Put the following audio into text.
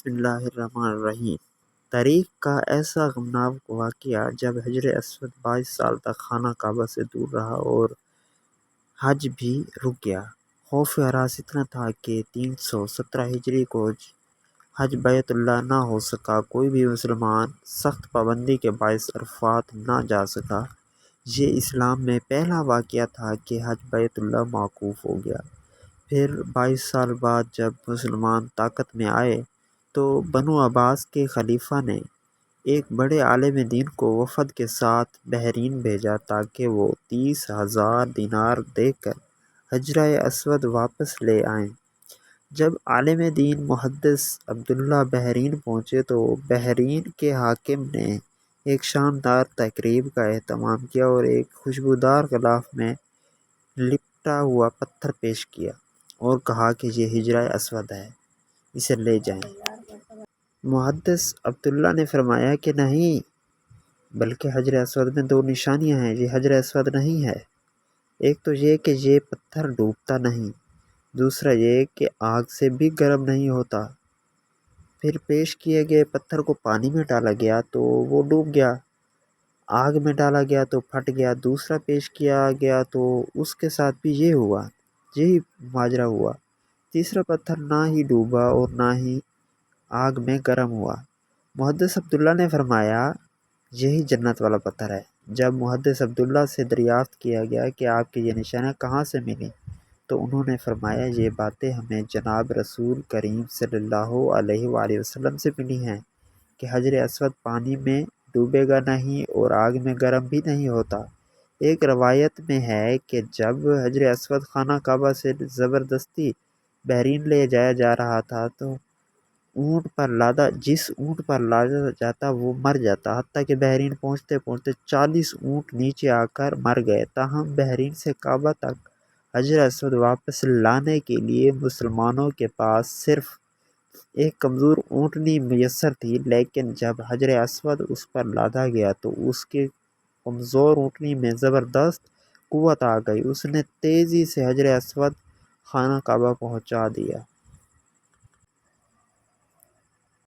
بسم اللہ الرحمن الرحیم۔ تاریخ کا ایسا غمناک واقعہ جب حجر اسود 22 سال تک خانہ کعبہ سے دور رہا اور حج بھی رک گیا۔ خوف ہراس اتنا تھا کہ 317 ہجری کو حج بیت اللہ نہ ہو سکا۔ کوئی بھی مسلمان سخت پابندی کے باعث عرفات نہ جا سکا۔ یہ اسلام میں پہلا واقعہ تھا کہ حج بیت اللہ موقوف ہو گیا۔ پھر 22 سال بعد جب مسلمان طاقت میں آئے تو بنو عباس کے خلیفہ نے ایک بڑے عالم دین کو وفد کے ساتھ بحرین بھیجا تاکہ وہ 30,000 دینار دے کر حجرہ اسود واپس لے آئیں۔ جب عالم دین محدث عبداللہ بحرین پہنچے تو بحرین کے حاکم نے ایک شاندار تقریب کا اہتمام کیا اور ایک خوشبودار غلاف میں لپٹا ہوا پتھر پیش کیا اور کہا کہ یہ حجرہ اسود ہے، اسے لے جائیں۔ محدث عبداللہ نے فرمایا کہ نہیں، بلکہ حجر اسود میں 2 نشانیاں ہیں، یہ حجر اسود نہیں ہے۔ ایک تو یہ کہ یہ پتھر ڈوبتا نہیں، دوسرا یہ کہ آگ سے بھی گرم نہیں ہوتا۔ پھر پیش کیے گئے پتھر کو پانی میں ڈالا گیا تو وہ ڈوب گیا، آگ میں ڈالا گیا تو پھٹ گیا۔ دوسرا پیش کیا گیا تو اس کے ساتھ بھی یہی ماجرا ہوا۔ تیسرا پتھر نہ ہی ڈوبا اور نہ ہی آگ میں گرم ہوا۔ محدث عبداللہ نے فرمایا یہی جنت والا پتھر ہے۔ جب محدث عبداللہ سے دریافت کیا گیا کہ آپ کی یہ نشانیاں کہاں سے ملیں تو انہوں نے فرمایا یہ باتیں ہمیں جناب رسول کریم صلی اللہ علیہ وآلہ وسلم سے ملی ہیں کہ حجر اسود پانی میں ڈوبے گا نہیں اور آگ میں گرم بھی نہیں ہوتا۔ ایک روایت میں ہے کہ جب حجر اسود خانہ کعبہ سے زبردستی بحرین لے جایا جا رہا تھا تو جس اونٹ پر لادا جاتا وہ مر جاتا، حتیٰ کہ بحرین پہنچتے پہنچتے 40 اونٹ نیچے آ کر مر گئے۔ تاہم بحرین سے کعبہ تک حجر اسود واپس لانے کے لیے مسلمانوں کے پاس صرف ایک کمزور اونٹنی میسر تھی، لیکن جب حجر اسود اس پر لادا گیا تو اس کے کمزور اونٹنی میں زبردست قوت آ گئی، اس نے تیزی سے حجر اسود خانہ کعبہ پہنچا دیا۔